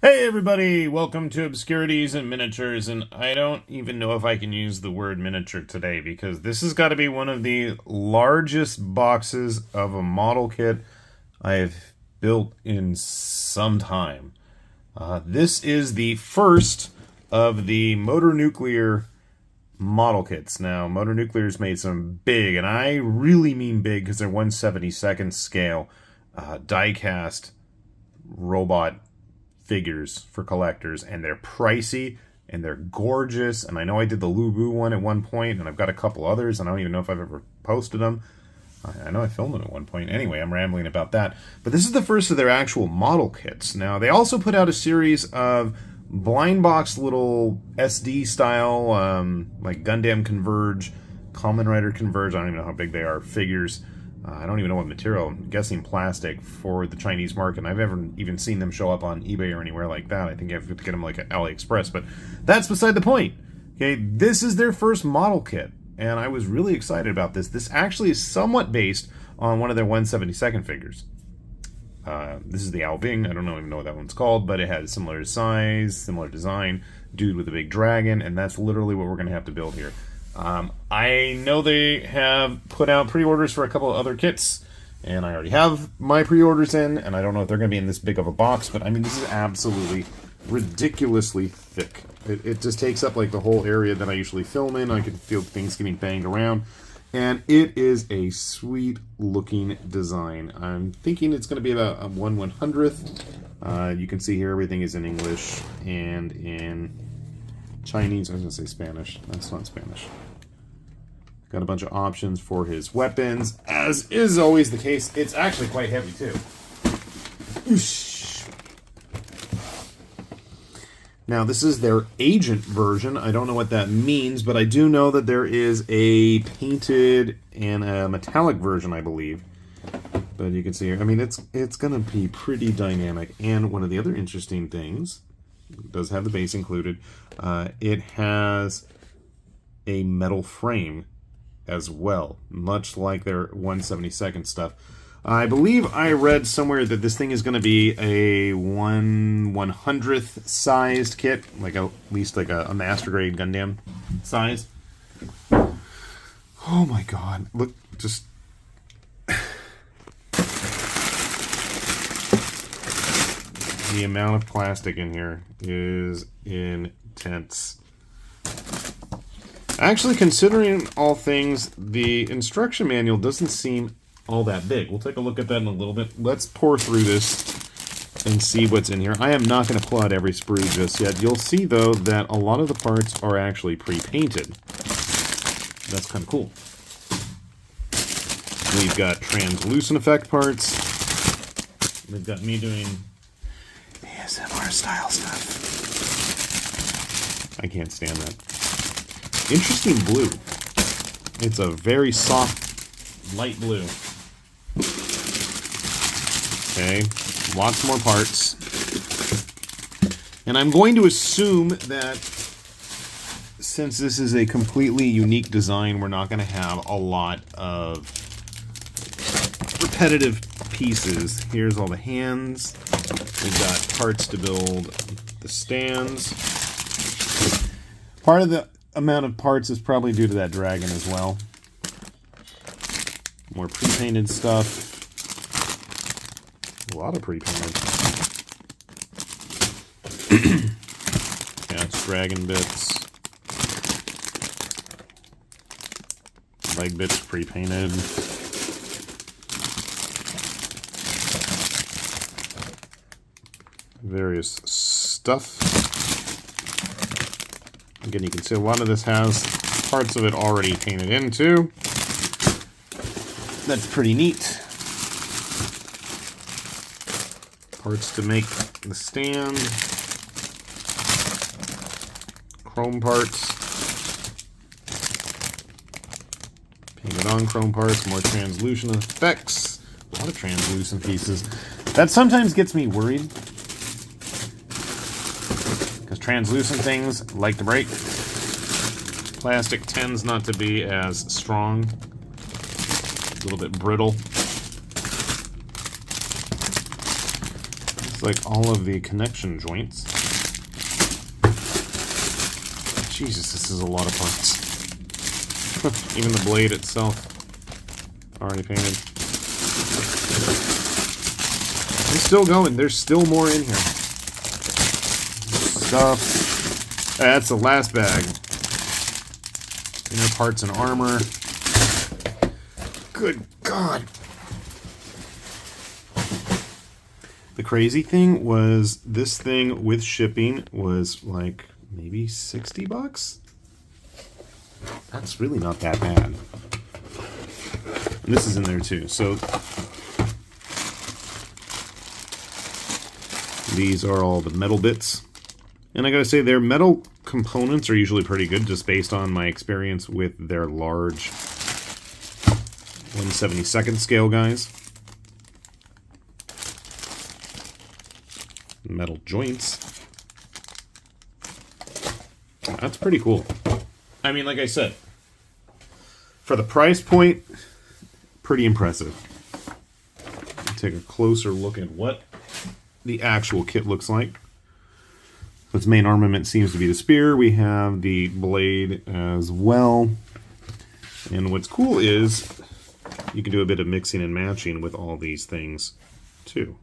Hey everybody, welcome to Obscurities and Miniatures, and I don't even know if I can use the word miniature today because this has got to be one of the largest boxes of a model kit I've built in some time. This is the first of the Motor Nuclear model kits. Now, Motor Nuclear's made some big, and I really mean big because they're 1/72nd scale, diecast robot figures for collectors, and they're pricey and they're gorgeous. And I know I did the Lubu one at one point, and I've got a couple others, and I don't even know if I've ever posted them. I know I filmed them at one point. Anyway, I'm rambling about that. But this is the first of their actual model kits. Now, they also put out a series of blind box little SD style, like Gundam Converge, Kamen Rider Converge, I don't even know how big they are, figures. I don't even know what material. I'm guessing plastic for the Chinese market. I've never even seen them show up on eBay or anywhere like that. I think you have to get them like at AliExpress, but that's beside the point. Okay, this is their first model kit, and I was really excited about this. This actually is somewhat based on one of their 1/72nd figures. This is the Alving. I don't even know what that one's called, but it has similar size, similar design, dude with a big dragon, and that's literally what we're going to have to build here. I know they have put out pre-orders for a couple of other kits, and I already have my pre-orders in, and I don't know if they're going to be in this big of a box, but I mean, this is absolutely ridiculously thick. It just takes up like the whole area that I usually film in. I can feel things getting banged around, and it is a sweet looking design. I'm thinking it's going to be about a 1/100th. You can see here everything is in English and in Chinese. I was going to say Spanish. That's not Spanish. Got a bunch of options for his weapons. As is always the case, it's actually quite heavy too. Oosh. Now, this is their agent version. I don't know what that means, but I do know that there is a painted and a metallic version, I believe. But you can see here, I mean, it's going to be pretty dynamic. And one of the other interesting things, it does have the base included, it has a metal frame as well, much like their 1/72nd stuff. I believe I read somewhere that this thing is going to be a 1/100th sized kit, like at least like a master grade Gundam size. Oh my god, look, just the amount of plastic in here is intense. Actually, considering all things, the instruction manual doesn't seem all that big. We'll take a look at that in a little bit. Let's pour through this and see what's in here. I am not going to pull out every sprue just yet. You'll see, though, that a lot of the parts are actually pre-painted. That's kind of cool. We've got translucent effect parts. We've got me doing ASMR style stuff. I can't stand that. Interesting blue. It's a very soft, light blue. Okay, lots more parts. And I'm going to assume that since this is a completely unique design, we're not going to have a lot of repetitive pieces. Here's all the hands. We've got parts to build the stands. Part of the amount of parts is probably due to that dragon as well. More pre-painted stuff. A lot of pre-painted. Yeah, it's dragon bits. Leg bits pre-painted. Various stuff. Again, you can see a lot of this has parts of it already painted in too. That's pretty neat. Parts to make the stand. Chrome parts. Painted on chrome parts. More translucent effects. A lot of translucent pieces. That sometimes gets me worried, because translucent things like to break. Plastic tends not to be as strong. A little bit brittle. Looks like all of the connection joints. Jesus, this is a lot of parts. Even the blade itself already painted. It's still going. There's still more in here. Stuff. That's the last bag. Inner parts and armor. Good God. The crazy thing was this thing with shipping was like maybe $60. That's really not that bad. And this is in there too. So these are all the metal bits. And I gotta say, their metal components are usually pretty good, just based on my experience with their large 1/72nd scale guys. Metal joints. That's pretty cool. I mean, like I said, for the price point, pretty impressive. Take a closer look at what the actual kit looks like. Its main armament seems to be the spear. We have the blade as well. And what's cool is you can do a bit of mixing and matching with all these things too.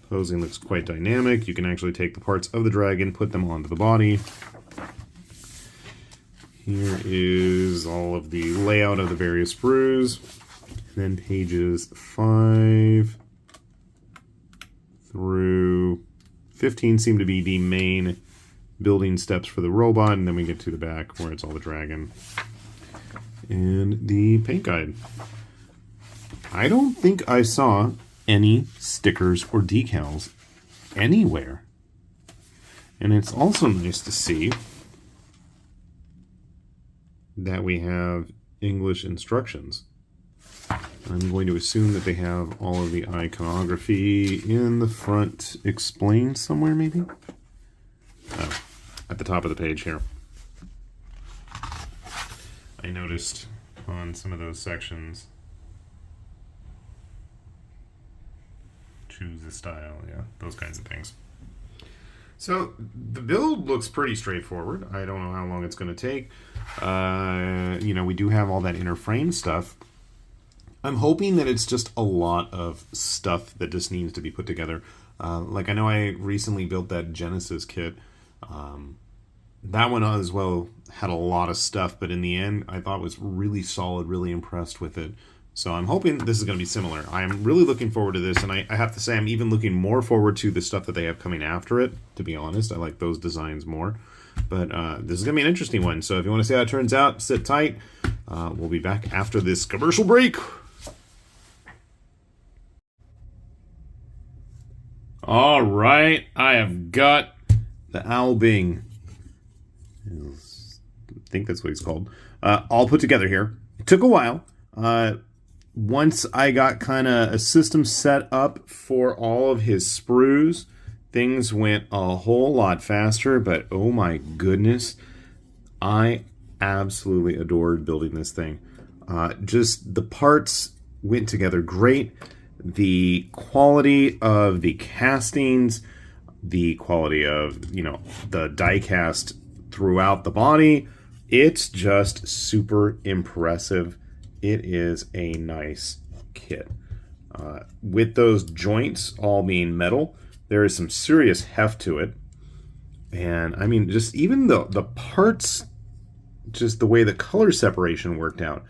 Posing looks quite dynamic. You can actually take the parts of the dragon, put them onto the body. Here is all of the layout of the various sprues. And then pages 5 through 15 seem to be the main building steps for the robot, and then we get to the back where it's all the dragon. And the paint guide. I don't think I saw any stickers or decals anywhere. And it's also nice to see that we have English instructions. I'm going to assume that they have all of the iconography in the front explained somewhere, maybe? Oh, at the top of the page here. I noticed on some of those sections. Choose the style, yeah, those kinds of things. So the build looks pretty straightforward. I don't know how long it's going to take. You know, we do have all that inner frame stuff. I'm hoping that it's just a lot of stuff that just needs to be put together. Like I know I recently built that Genesis kit. That one as well had a lot of stuff, but in the end I thought it was really solid, really impressed with it. So I'm hoping this is going to be similar. I'm really looking forward to this, and I have to say I'm even looking more forward to the stuff that they have coming after it, to be honest. I like those designs more. But this is going to be an interesting one, so if you want to see how it turns out, sit tight. We'll be back after this commercial break. All right, I have got the Owl Bing. I think that's what he's called. All put together here. It took a while. Once I got kind of a system set up for all of his sprues, things went a whole lot faster, but oh my goodness, I absolutely adored building this thing. Just the parts went together great. The quality of the castings, the quality of, you know, the diecast throughout the body, it's just super impressive. It is a nice kit. With those joints all being metal, there is some serious heft to it. And I mean, just even the parts, just the way the color separation worked out,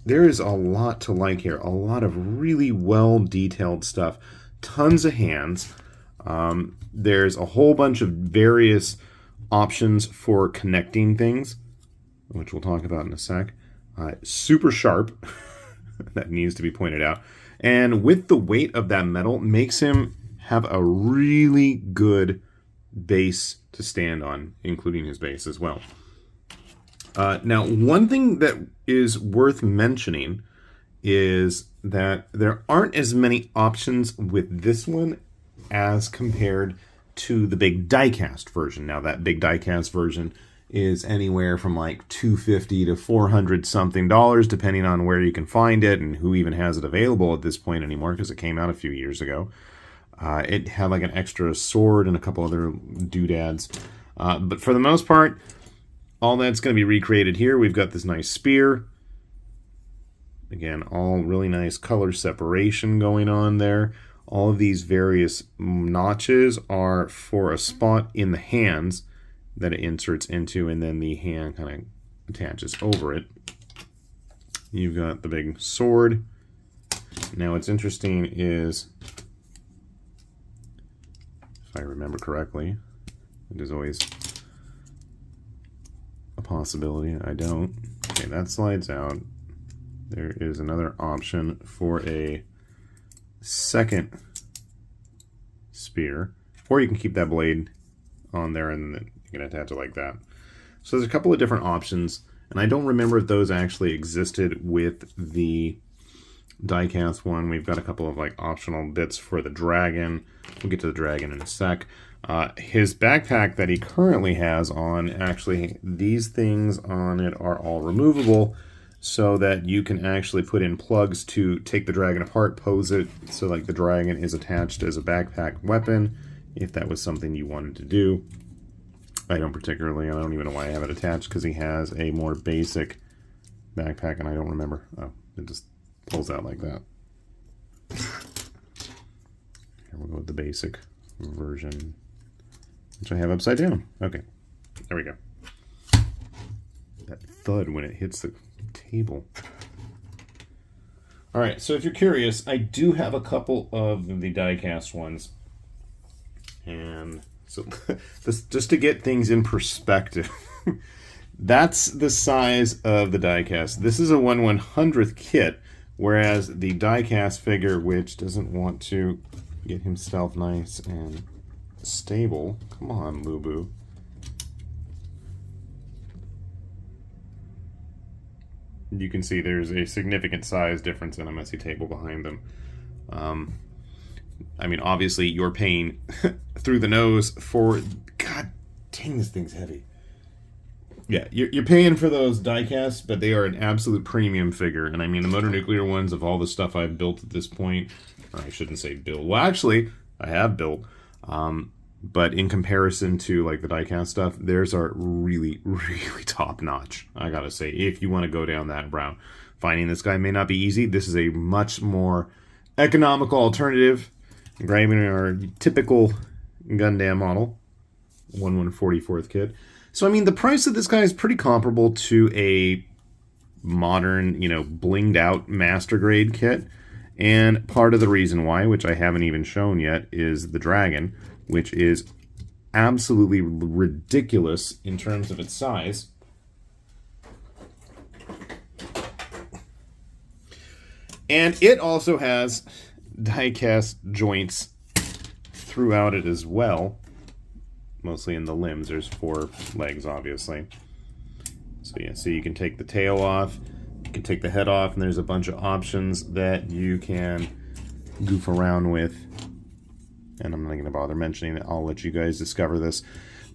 there is a lot to like here. A lot of really well detailed stuff. Tons of hands. There's a whole bunch of various options for connecting things, which we'll talk about in a sec. Super sharp. That needs to be pointed out. And with the weight of that metal, makes him have a really good base to stand on, including his base as well. Now, one thing that is worth mentioning is that there aren't as many options with this one as compared to the big diecast version. Now, that big diecast version is anywhere from like $250 to $400 something, depending on where you can find it and who even has it available at this point anymore, because it came out a few years ago. It had like an extra sword and a couple other doodads. But for the most part, all that's going to be recreated here. We've got this nice spear. Again, all really nice color separation going on there. All of these various notches are for a spot in the hands that it inserts into, and then the hand kind of attaches over it. You've got the big sword. Now what's interesting is, if I remember correctly, it is always a possibility. I don't. Okay, that slides out. There is another option for a second spear, or you can keep that blade on there and then you can attach it like that. So there's a couple of different options, and I don't remember if those actually existed with the diecast one. We've got a couple of like optional bits for the dragon. We'll get to the dragon in a sec. His backpack that he currently has on, actually these things on it are all removable, so that you can actually put in plugs to take the dragon apart, pose it so like the dragon is attached as a backpack weapon, if that was something you wanted to do. I don't particularly. I don't even know why I have it attached, because he has a more basic backpack, and I don't remember. Oh, it just pulls out like that. Here we'll go with the basic version, which I have upside down. Okay, there we go. That thud when it hits the table. Alright, so if you're curious, I do have a couple of the diecast ones. And so, this, just to get things in perspective, that's the size of the diecast. This is a 1/100th kit, whereas the diecast figure, which doesn't want to get himself nice and stable. Come on, Lubu. You can see there's a significant size difference in a messy table behind them. I mean, obviously, you're paying through the nose for... God dang, this thing's heavy. Yeah, you're paying for those diecasts, but they are an absolute premium figure. And I mean, the Motor Nuclear ones, of all the stuff I've built at this point... Or I shouldn't say built. Well, actually, I have built. But in comparison to like the diecast stuff, theirs are really, really top notch. I gotta say, if you want to go down that route, finding this guy may not be easy. This is a much more economical alternative. Grabbing our typical Gundam model, 1/144th kit. So I mean, the price of this guy is pretty comparable to a modern, you know, blinged out master grade kit. And part of the reason why, which I haven't even shown yet, is the dragon, which is absolutely ridiculous in terms of its size. And it also has die-cast joints throughout it as well. Mostly in the limbs. There's 4 legs, obviously. So yeah, so you can take the tail off, you can take the head off, and there's a bunch of options that you can goof around with. And I'm not going to bother mentioning it. I'll let you guys discover this.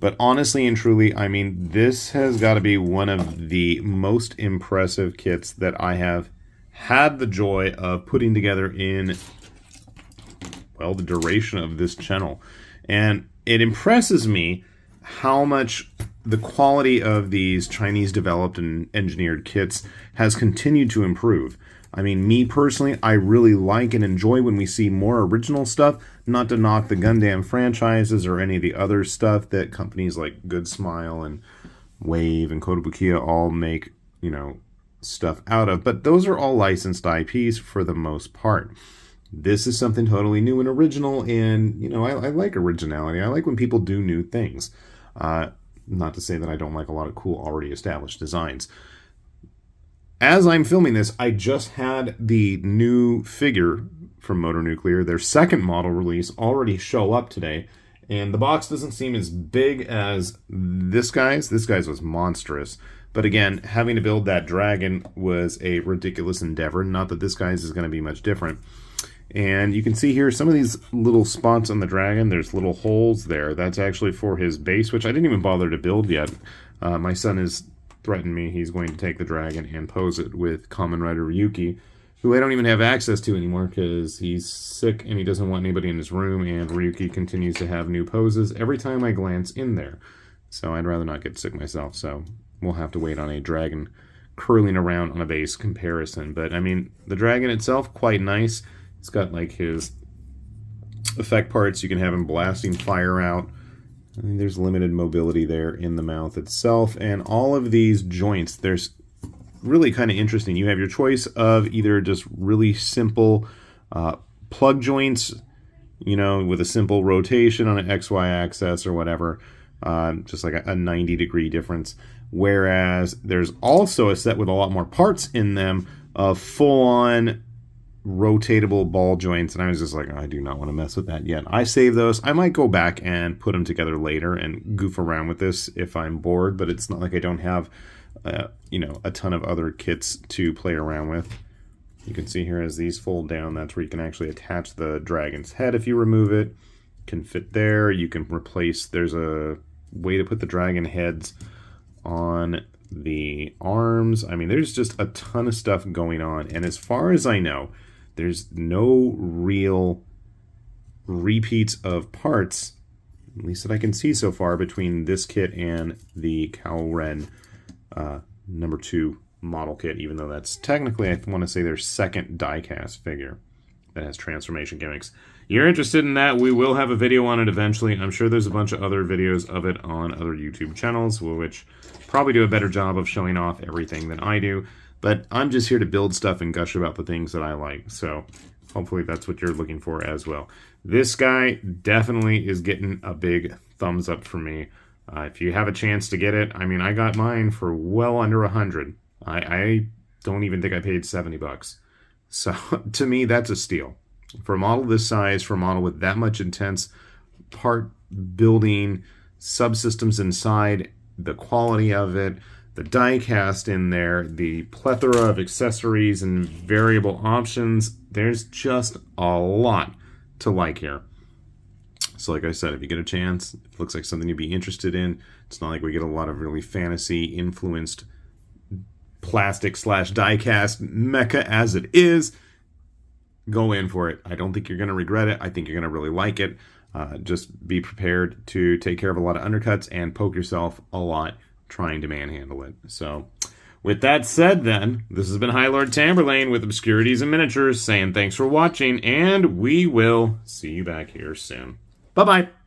But honestly and truly, I mean, this has got to be one of the most impressive kits that I have had the joy of putting together in, well, the duration of this channel. And it impresses me how much the quality of these Chinese developed and engineered kits has continued to improve. I mean, me personally, I really like and enjoy when we see more original stuff, not to knock the Gundam franchises or any of the other stuff that companies like Good Smile and Wave and Kotobukiya all make, you know, stuff out of. But those are all licensed IPs for the most part. This is something totally new and original, and, you know, I like originality. I like when people do new things. Not to say that I don't like a lot of cool, already established designs. As I'm filming this, I just had the new figure from Motor Nuclear, their second model release, already show up today. And the box doesn't seem as big as this guy's. This guy's was monstrous. But again, having to build that dragon was a ridiculous endeavor. Not that this guy's is going to be much different. And you can see here some of these little spots on the dragon. There's little holes there. That's actually for his base, which I didn't even bother to build yet. My son has threatened me. He's going to take the dragon and pose it with Kamen Rider Ryuki. who I don't even have access to anymore because he's sick and he doesn't want anybody in his room, and Ryuki continues to have new poses every time I glance in there. So I'd rather not get sick myself, so we'll have to wait on a dragon curling around on a base comparison. But, I mean, the dragon itself, quite nice. It's got, like, his effect parts. You can have him blasting fire out. I mean, there's limited mobility there in the mouth itself. And all of these joints, there's really kind of interesting. You have your choice of either just really simple plug joints, you know, with a simple rotation on an XY axis or whatever, just like a 90-degree difference. Whereas there's also a set with a lot more parts in them of full-on rotatable ball joints, and I was just like, oh, I do not want to mess with that yet. I save those. I might go back and put them together later and goof around with this if I'm bored, but it's not like I don't have, you know, a ton of other kits to play around with. You can see here as these fold down, that's where you can actually attach the dragon's head if you remove it. Can fit there. You can replace, there's a way to put the dragon heads on the arms. I mean, there's just a ton of stuff going on, and as far as I know, there's no real repeats of parts, at least that I can see so far, between this kit and the Kaoren number 2 model kit, even though that's technically, I want to say, their second diecast figure that has transformation gimmicks. You're interested in that, we will have a video on it eventually. I'm sure there's a bunch of other videos of it on other YouTube channels, which probably do a better job of showing off everything than I do. But I'm just here to build stuff and gush about the things that I like. So hopefully that's what you're looking for as well. This guy definitely is getting a big thumbs up for me. If you have a chance to get it, I mean, I got mine for well under 100. I don't even think I paid 70 bucks. So to me, that's a steal. For a model this size, for a model with that much intense part building, subsystems inside, the quality of it, the die cast in there, the plethora of accessories and variable options, there's just a lot to like here. So like I said, if you get a chance, it looks like something you'd be interested in. It's not like we get a lot of really fantasy-influenced plastic/die-cast mecha as it is. Go in for it. I don't think you're going to regret it. I think you're going to really like it. Just be prepared to take care of a lot of undercuts and poke yourself a lot trying to manhandle it. So, with that said then, this has been High Lord Tamberlane with Obscurities and Miniatures saying thanks for watching, and we will see you back here soon. Bye-bye!